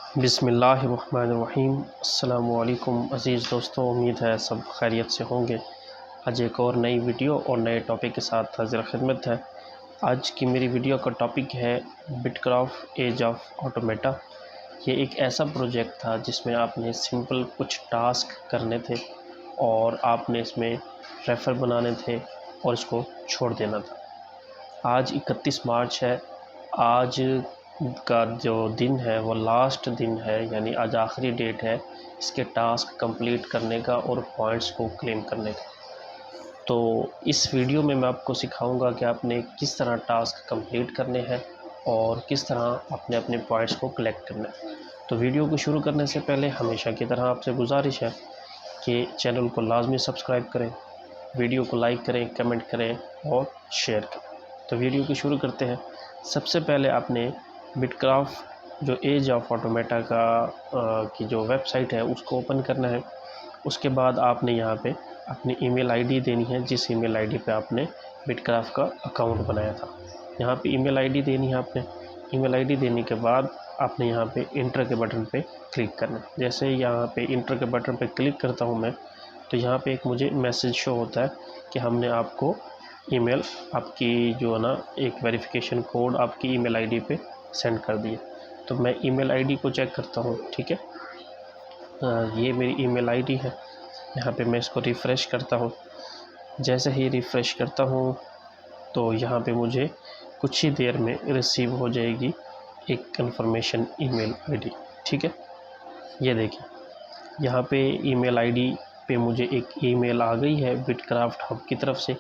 बिस्मिल्लाहिर्रहमानिर्रहीम। अस्सलामुअलैकुम अज़ीज़ दोस्तों, उम्मीद है सब खैरियत से होंगे। आज एक और नई वीडियो और नए टॉपिक के साथ हाज़िर खिदमत है। आज की मेरी वीडियो का टॉपिक है बिटक्राफ्ट एज ऑफ ऑटोमेटा। ये एक ऐसा प्रोजेक्ट था जिसमें आपने सिंपल कुछ टास्क करने थे और आपने इसमें रेफ़र बनाने थे और इसको छोड़ देना था। आज 31 मार्च है। आज का जो दिन है वो लास्ट दिन है, यानी आज आखिरी डेट है इसके टास्क कंप्लीट करने का और पॉइंट्स को क्लेम करने का। तो इस वीडियो में मैं आपको सिखाऊंगा कि आपने किस तरह टास्क कंप्लीट करने हैं और किस तरह अपने अपने पॉइंट्स को कलेक्ट करना है। तो वीडियो को शुरू करने से पहले हमेशा की तरह आपसे गुजारिश है कि चैनल को लाजमी सब्सक्राइब करें, वीडियो को लाइक करें, कमेंट करें और शेयर करें। तो वीडियो को शुरू करते हैं। सबसे पहले आपने बिटक्राफ्ट जो एज ऑफ ऑटोमेटा की जो वेबसाइट है उसको ओपन करना है। उसके बाद आपने यहाँ पे अपनी ईमेल आईडी देनी है, जिस ईमेल आईडी पे आपने बिटक्राफ्ट का अकाउंट बनाया था। यहाँ पे ईमेल आईडी देनी है आपने। ईमेल आईडी देने के बाद आपने यहाँ पे इंटर के बटन पे क्लिक करना है। जैसे यहाँ पे इंटर के बटन पे क्लिक करता हूँ मैं, तो यहाँ पे एक मुझे मैसेज शो होता है कि हमने आपको ईमेल आपकी जो है ना एक वेरिफिकेशन कोड आपकी ईमेल आईडी पे सेंड कर दिए। तो मैं ईमेल आईडी को चेक करता हूँ, ठीक है। ये मेरी ईमेल आईडी है। यहाँ पे मैं इसको रिफ़्रेश करता हूँ। जैसे ही रिफ़्रेश करता हूँ तो यहाँ पे मुझे कुछ ही देर में रिसीव हो जाएगी एक कन्फर्मेशन ईमेल आईडी, ठीक है। ये देखिए यहाँ पे ईमेल आईडी पे मुझे एक ईमेल आ गई है बिटक्राफ्ट हब की तरफ से।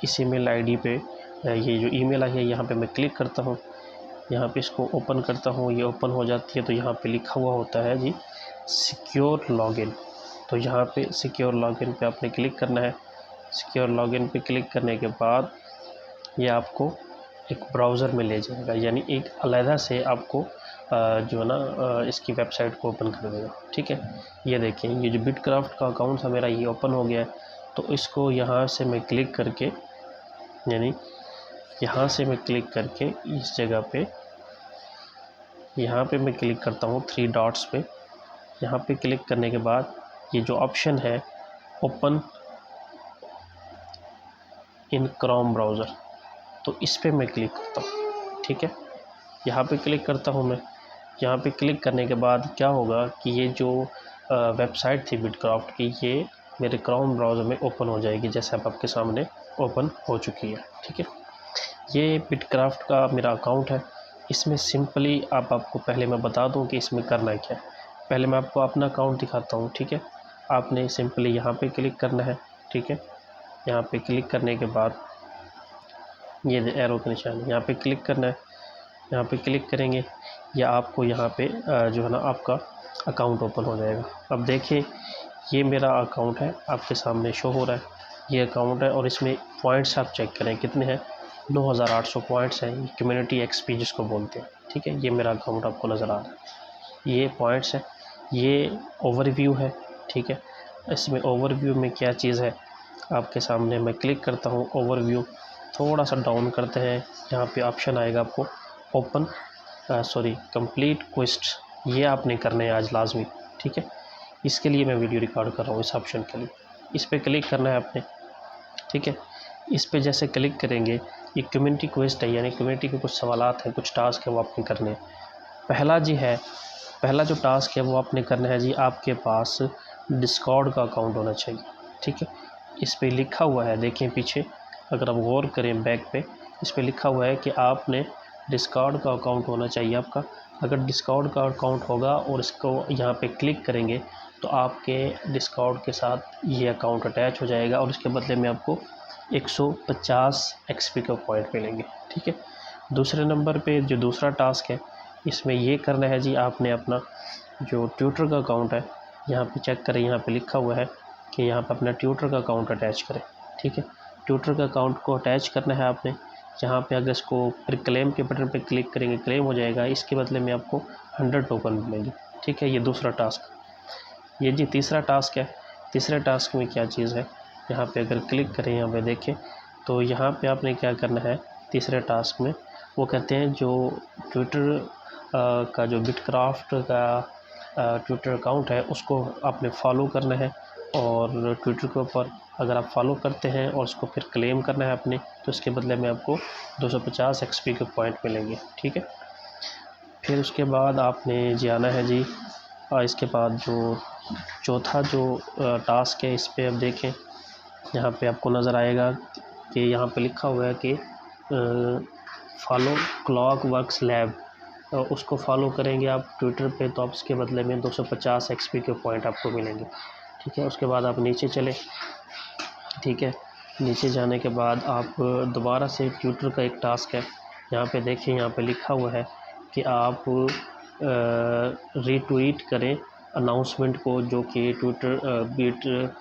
इस ईमेल आईडी पे ये जो ईमेल आई है यहाँ पे मैं क्लिक करता हूँ। यहाँ पे इसको ओपन करता हूँ, ये ओपन हो जाती है। तो यहाँ पे लिखा हुआ होता है जी सिक्योर लॉगिन। तो यहाँ पे सिक्योर लॉगिन पे आपने क्लिक करना है। सिक्योर लॉगिन पे क्लिक करने के बाद ये आपको एक ब्राउज़र में ले जाएगा, यानी एक अलहदा से आपको जो है ना इसकी वेबसाइट को ओपन कर देगा, ठीक है। ये देखें, ये जो बिटक्राफ्ट का अकाउंट था मेरा ये ओपन हो गया है। तो इसको यहाँ से मैं क्लिक करके, यानी यहाँ से मैं क्लिक करके इस जगह पे यहाँ पे मैं क्लिक करता हूँ 3 डॉट्स पे। यहाँ पे क्लिक करने के बाद ये जो ऑप्शन है ओपन इन क्रोम ब्राउज़र, तो इस पे मैं क्लिक करता हूँ, ठीक है। यहाँ पे क्लिक करता हूँ मैं। यहाँ पे क्लिक करने के बाद क्या होगा कि ये जो वेबसाइट थी बिटक्राफ्ट की, ये मेरे क्रोम ब्राउज़र में ओपन हो जाएगी, जैसे अब आपके सामने ओपन हो चुकी है, ठीक है। ये बिटक्राफ्ट का मेरा अकाउंट है। इसमें सिंपली आपको पहले मैं बता दूं कि इसमें करना क्या है। पहले मैं आपको अपना अकाउंट दिखाता हूं, ठीक है। आपने सिंपली यहाँ पे क्लिक करना है, ठीक है। यहाँ पे क्लिक करने के बाद ये एरो के निशान यहाँ पे क्लिक करना है। यहाँ पे क्लिक करेंगे या आपको यहाँ पे जो है ना आपका अकाउंट ओपन हो जाएगा। अब देखिए ये मेरा अकाउंट है, आपके सामने शो हो रहा है। ये अकाउंट है और इसमें पॉइंट्स आप चेक करें कितने हैं, 9800 पॉइंट्स हैं। कम्युनिटी एक्सपी जिसको बोलते हैं, ठीक है। ये मेरा अकाउंट आपको नज़र आ रहा है, ये पॉइंट्स है। ये ओवरव्यू है, ठीक है। इसमें ओवरव्यू में क्या चीज़ है आपके सामने मैं क्लिक करता हूँ। ओवरव्यू थोड़ा सा डाउन करते हैं, यहाँ पे ऑप्शन आएगा आपको ओपन कंप्लीट क्वेस्ट। ये आपने करना है आज लाजमी, ठीक है। इसके लिए मैं वीडियो रिकॉर्ड कर रहा हूँ, इस ऑप्शन के लिए। इस पर क्लिक करना है आपने, ठीक है। इस पे जैसे क्लिक करेंगे ये कम्युनिटी क्वेस्ट है, यानी कम्युनिटी के कुछ सवालात हैं, कुछ टास्क है वो आपने करने हैं। पहला जो टास्क है वो आपने करना है जी, आपके पास डिस्कॉर्ड का अकाउंट होना चाहिए, ठीक है। इस पे लिखा हुआ है, देखें पीछे अगर आप गौर करें बैक पे, इस पे लिखा हुआ है कि आपने डिस्कॉर्ड का अकाउंट होना चाहिए आपका। अगर डिस्कॉर्ड का अकाउंट होगा और इसको यहाँ पे क्लिक करेंगे तो आपके डिस्कॉर्ड के साथ ये अकाउंट अटैच हो जाएगा और इसके बदले में आपको 150 एक्सपी का पॉइंट मिलेंगे, ठीक है। दूसरे नंबर पे जो दूसरा टास्क है इसमें ये करना है जी, आपने अपना जो ट्विटर का अकाउंट है यहाँ पे चेक करें, यहाँ पे लिखा हुआ है कि यहाँ पे अपना ट्विटर का अकाउंट अटैच करें, ठीक है। ट्विटर का अकाउंट को अटैच करना है आपने। यहाँ पे अगर इसको फिर क्लेम के बटन पे क्लिक करेंगे क्लेम हो जाएगा, इसके बदले में आपको 100 टोकन मिलेंगे, ठीक है। ये दूसरा टास्क। ये जी तीसरा टास्क है। तीसरे टास्क में क्या चीज़ है, यहाँ पे अगर क्लिक करें, यहाँ पे देखें तो यहाँ पे आपने क्या करना है तीसरे टास्क में, वो कहते हैं जो ट्विटर का जो बिटक्राफ्ट का ट्विटर अकाउंट है उसको आपने फॉलो करना है, और ट्विटर के ऊपर अगर आप फॉलो करते हैं और उसको फिर क्लेम करना है अपने, तो इसके बदले में आपको 250 एक्सपी के पॉइंट मिलेंगे। ठीक है, फिर उसके बाद आपने जी आना है जी। इसके बाद जो चौथा जो टास्क है, इस पर अब देखें, यहाँ पे आपको नज़र आएगा कि यहाँ पे लिखा हुआ है कि फॉलो क्लॉक वर्क्स लैब, उसको फॉलो करेंगे आप ट्विटर पे, तो आप उसके बदले में 250 एक्सपी के पॉइंट आपको मिलेंगे। ठीक है, उसके बाद आप नीचे चले। ठीक है, नीचे जाने के बाद आप दोबारा से ट्विटर का एक टास्क है, यहाँ पे देखिए, यहाँ पे लिखा हुआ है कि आप रीट्वीट करें अनाउंसमेंट को, जो कि ट्विटर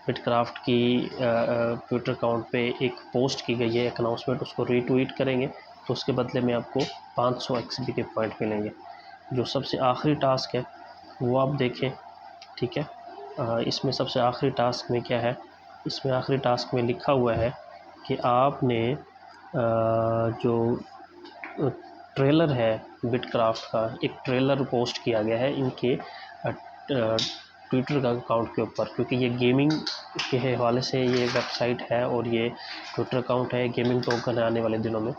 बिटक्राफ्ट की ट्विटर अकाउंट पे एक पोस्ट की गई है एक अनाउंसमेंट, उसको रीट्वीट करेंगे तो उसके बदले में आपको 500 एक्सपी के पॉइंट मिलेंगे। जो सबसे आखिरी टास्क है वो आप देखें। ठीक है, इसमें सबसे आखिरी टास्क में क्या है, इसमें आखिरी टास्क में लिखा हुआ है कि आपने जो ट्रेलर है बिटक्राफ्ट का, एक ट्रेलर पोस्ट किया गया है इनके ट्विटर का अकाउंट के ऊपर, क्योंकि ये गेमिंग के हवाले से ये वेबसाइट है और ये ट्विटर अकाउंट है, गेमिंग टोकन है आने वाले दिनों में।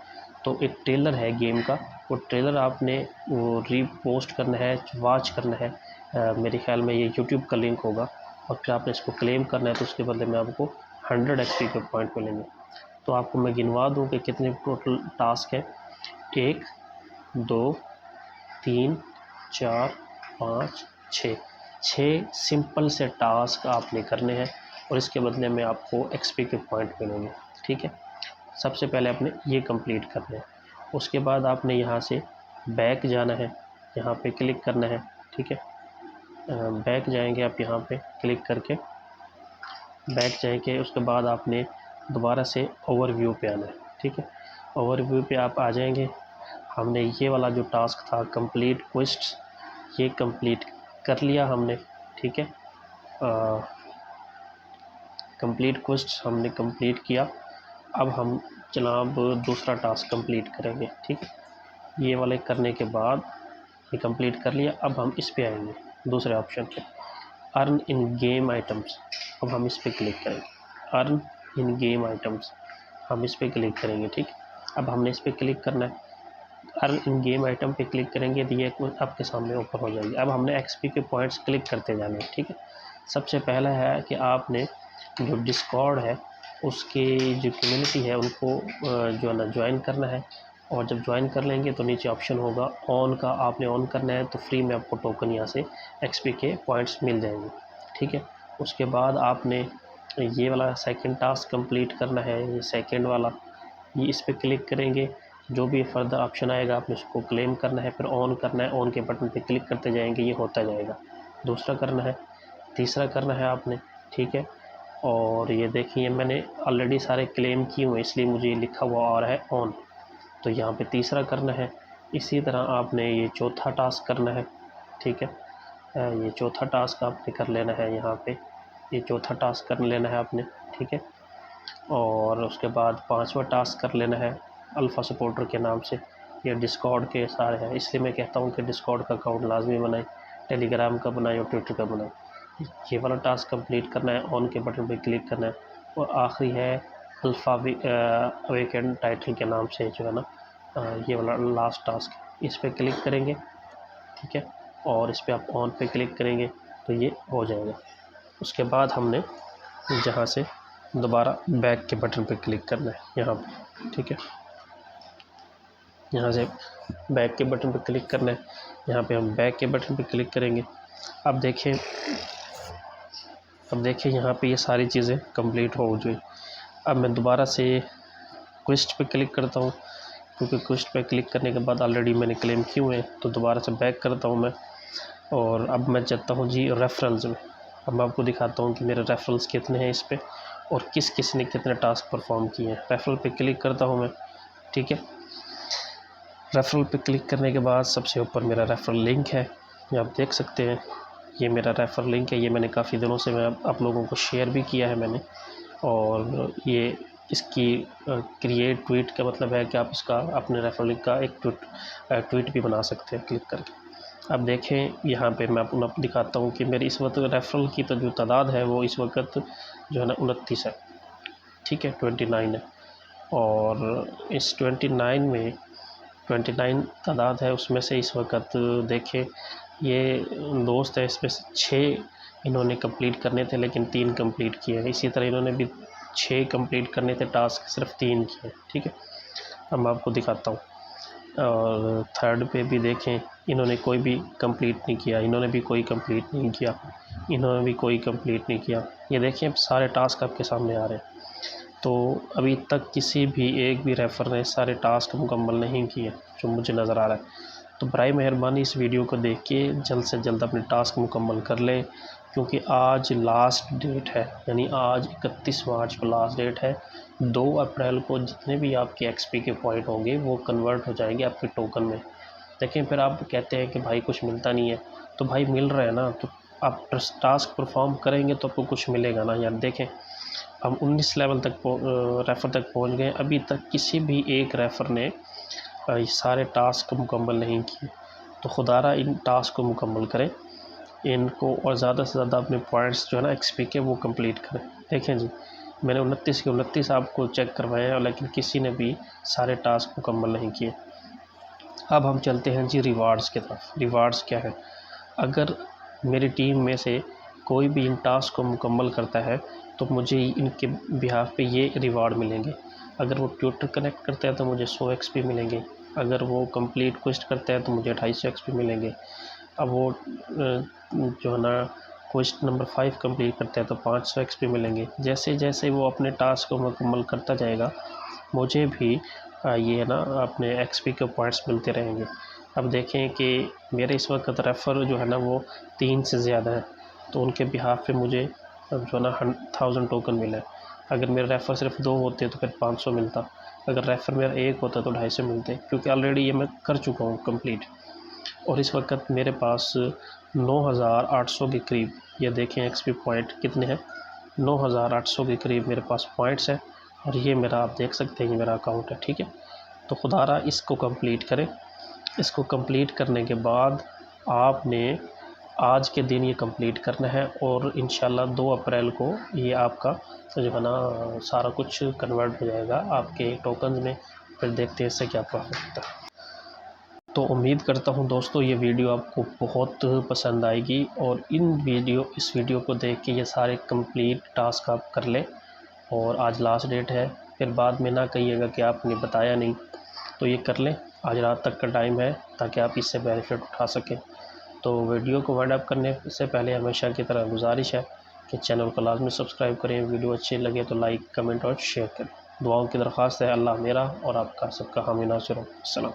तो एक ट्रेलर है गेम का, वो ट्रेलर आपने वो रीपोस्ट करना है, वॉच करना है। मेरे ख्याल में ये यूट्यूब का लिंक होगा, और फिर आपने इसको क्लेम करना है, तो उसके बदले में आपको 100 एक्सपी के पॉइंट मिलेंगे। तो आपको मैं गिनवा दूँ कि कितने टोटल टास्क हैं। 1 2 3 4 5 6 सिंपल से टास्क आपने करने हैं, और इसके बदले में आपको एक्सपी के पॉइंट मिलेंगे। ठीक है, सबसे पहले आपने ये कंप्लीट करना है। उसके बाद आपने यहाँ से बैक जाना है, यहाँ पे क्लिक करना है। ठीक है, बैक जाएंगे आप, यहाँ पे क्लिक करके बैक जाएंगे। उसके बाद आपने दोबारा से ओवरव्यू पे आना है। ठीक है, ओवरव्यू पे आप आ जाएंगे। हमने ये वाला जो टास्क था कंप्लीट क्वेस्ट, ये कंप्लीट कर लिया हमने। ठीक है, कंप्लीट क्वेस्ट हमने कंप्लीट किया। अब हम जनाब दूसरा टास्क कंप्लीट करेंगे। ठीक है, ये वाले करने के बाद ये कंप्लीट कर लिया। अब हम इस पे आएंगे दूसरे ऑप्शन पे, अर्न इन गेम आइटम्स। अब हम इस पे क्लिक करेंगे, अर्न इन गेम आइटम्स, हम इस पे क्लिक करेंगे। ठीक, अब हमने इस पे क्लिक करना है, अर्न इन गेम आइटम पे क्लिक करेंगे तो ये आपके सामने ओपन हो जाएगी। अब हमने एक्सपी के पॉइंट्स क्लिक करते जाने हैं। ठीक है, सबसे पहला है कि आपने जो डिस्कॉर्ड है उसकी जो कम्युनिटी है उनको जो है ना ज्वाइन करना है, और जब ज्वाइन कर लेंगे तो नीचे ऑप्शन होगा ऑन का, आपने ऑन करना है, तो फ्री में आपको टोकन यहाँ से एक्सपी के पॉइंट्स मिल जाएंगे। ठीक है, उसके बाद आपने ये वाला सेकंड टास्क कंप्लीट करना है, ये सेकंड वाला, ये इस पर क्लिक करेंगे, जो भी फर्दर ऑप्शन आएगा आपने उसको क्लेम करना है, फिर ऑन करना है, ऑन के बटन पे क्लिक करते जाएंगे, ये होता जाएगा। दूसरा करना है, तीसरा करना है आपने। ठीक है, और ये देखिए मैंने ऑलरेडी सारे क्लेम किए हुए इसलिए मुझे लिखा हुआ आ रहा है ऑन, तो यहाँ पे तीसरा करना है। इसी तरह आपने ये चौथा टास्क करना है। ठीक है, ये चौथा टास्क आपने कर लेना है, यहाँ पे ये चौथा टास्क कर लेना है आपने। ठीक है, और उसके बाद पांचवा टास्क कर लेना है अल्फ़ा सपोर्टर के नाम से। ये डिस्कॉर्ड के सारे हैं, इसलिए मैं कहता हूँ कि डिस्कॉर्ड का अकाउंट लाजमी बनाएं, टेलीग्राम का बनाएं और ट्विटर का बनाएं। ये वाला टास्क कंप्लीट करना है, ऑन के बटन पे क्लिक करना है, और आखिरी है अल्फ़ा अवेकन टाइटल के नाम से जो है ना, ये वाला लास्ट टास्क, इस पर क्लिक करेंगे। ठीक है, और इस पर आप ऑन पे क्लिक करेंगे तो ये हो जाएगा। उसके बाद हमने जहाँ से दोबारा बैक के बटन पे क्लिक करना है यहाँ पे। ठीक है, यहाँ से बैक के बटन पे क्लिक करना है, यहाँ पे हम बैक के बटन पे क्लिक करेंगे। अब देखें यहाँ पे ये सारी चीज़ें कंप्लीट हो गई। अब मैं दोबारा से क्वेस्ट पे क्लिक करता हूँ, क्योंकि क्वेस्ट पे क्लिक करने के बाद ऑलरेडी मैंने क्लेम किए हुए हैं, तो दोबारा से बैक करता हूँ मैं, और अब मैं चाहता हूँ जी रेफरल्स में। अब मैं आपको दिखाता हूँ कि मेरे रेफरल्स कितने हैं इस पर, और किस किस ने कितने टास्क परफॉर्म किए हैं। रेफरल पे क्लिक करता हूँ मैं। ठीक है, रेफरल पे क्लिक करने के बाद सबसे ऊपर मेरा रेफरल लिंक है, ये आप देख सकते हैं, ये मेरा रेफरल लिंक है। ये मैंने काफ़ी दिनों से मैं आप लोगों को शेयर भी किया है मैंने, और ये इसकी क्रिएट ट्वीट का मतलब है कि आप इसका अपने रेफरल लिंक का एक ट्वीट भी बना सकते हैं क्लिक करके। अब देखें यहाँ पे मैं आपको दिखाता हूँ कि मेरी इस वक्त रेफरल की तो जो तादाद है वो इस वक्त जो है ना 29 है, ठीक है, 29 है। और इस 29 तादाद है, उसमें से इस वक्त देखें ये दोस्त है, इसमें से 6 इन्होंने कंप्लीट करने थे लेकिन 3 कंप्लीट किए हैं। इसी तरह इन्होंने भी 6 कंप्लीट करने थे टास्क, सिर्फ 3 किए, ठीक है। अब मैं आपको दिखाता हूँ। और थर्ड पे भी देखें, इन्होंने कोई भी कंप्लीट नहीं किया, इन्होंने भी कोई कंप्लीट नहीं किया, इन्होंने भी कोई कंप्लीट नहीं किया। ये देखें सारे टास्क आपके सामने आ रहे हैं। तो अभी तक किसी भी एक भी रेफ़र ने सारे टास्क मुकम्मल नहीं किए जो मुझे नज़र आ रहा है। तो बराए मेहरबानी इस वीडियो को देख के जल्द से जल्द अपने टास्क मुकम्मल कर लें, क्योंकि आज लास्ट डेट है, यानी आज 31 मार्च को लास्ट डेट है। 2 अप्रैल को जितने भी आपके एक्सपी के पॉइंट होंगे वो कन्वर्ट हो जाएंगे आपके टोकन में। देखें फिर आप कहते हैं कि भाई कुछ मिलता नहीं है, तो भाई मिल रहा है ना, तो आप टास्क परफॉर्म करेंगे तो आपको कुछ मिलेगा ना यार। देखें हम 19 लेवल तक रेफ़र तक पहुंच गए, अभी तक किसी भी एक रेफ़र ने सारे टास्क मुकम्मल नहीं किए। तो खुदारा इन टास्क को मुकम्मल करें इनको, और ज़्यादा से ज़्यादा अपने पॉइंट्स जो है ना एक्सपी के वो कंप्लीट करें। देखें जी मैंने 29 के 29 आपको चेक करवाए हैं, लेकिन किसी ने भी सारे टास्क मुकम्मल नहीं किए। अब हम चलते हैं जी रिवार्ड्स की तरफ। रिवार्ड्स क्या है? अगर मेरी टीम में से कोई भी इन टास्क को मुकम्मल करता है तो मुझे इनके बिहाफ पे ये रिवार्ड मिलेंगे। अगर वो ट्यूटर कनेक्ट करता है तो मुझे 100 एक्सपी मिलेंगे। अगर वो कंप्लीट क्वेस्ट करता है तो मुझे 250 एक्सपी मिलेंगे। अब वो जो है ना क्वेस्ट नंबर 5 कंप्लीट करता है तो 500 एक्सपी मिलेंगे। जैसे जैसे वो अपने टास्क को मुकम्मल करता जाएगा मुझे भी ये ना अपने एक्सपी के पॉइंट्स मिलते रहेंगे। अब देखें कि मेरे इस वक्त रेफ़र जो है ना वो 3 से ज़्यादा है, तो उनके बिहाफ पे मुझे जो है ना 1000 टोकन मिला है। अगर मेरे रेफ़र सिर्फ 2 होते तो फिर 500 मिलता, अगर रेफ़र मेरा 1 होता तो 250 मिलते, क्योंकि ऑलरेडी ये मैं कर चुका हूँ कंप्लीट। और इस वक्त मेरे पास 9800 के करीब, ये देखें एक्सपी पॉइंट कितने हैं, 9800 के करीब मेरे पास पॉइंट्स हैं। और ये मेरा आप देख सकते हैं ये मेरा अकाउंट है, ठीक है। तो खुदारा इसको कंप्लीट करें। इसको कंप्लीट करने के बाद आपने आज के दिन ये कंप्लीट करना है, और इंशाल्लाह 2 अप्रैल को ये आपका जो है ना सारा कुछ कन्वर्ट हो जाएगा आपके टोकन्स में। फिर देखते हैं इससे क्या प्रॉफिट होता है। तो उम्मीद करता हूँ दोस्तों ये वीडियो आपको बहुत पसंद आएगी, और इस वीडियो को देख के ये सारे कंप्लीट टास्क आप कर लें। और आज लास्ट डेट है, फिर बाद में ना कहिएगा कि आपने बताया नहीं, तो ये कर लें। आज रात तक का टाइम है ताकि आप इससे बेनिफिट उठा सकें। तो वीडियो को वाइंड अप करने से पहले हमेशा की तरह गुजारिश है कि चैनल को लाजमी सब्सक्राइब करें, वीडियो अच्छी लगे तो लाइक कमेंट और शेयर करें। दुआओं की दरख्वास्त है। अल्लाह मेरा और आपका सबका हामी नासिर हो। सलाम।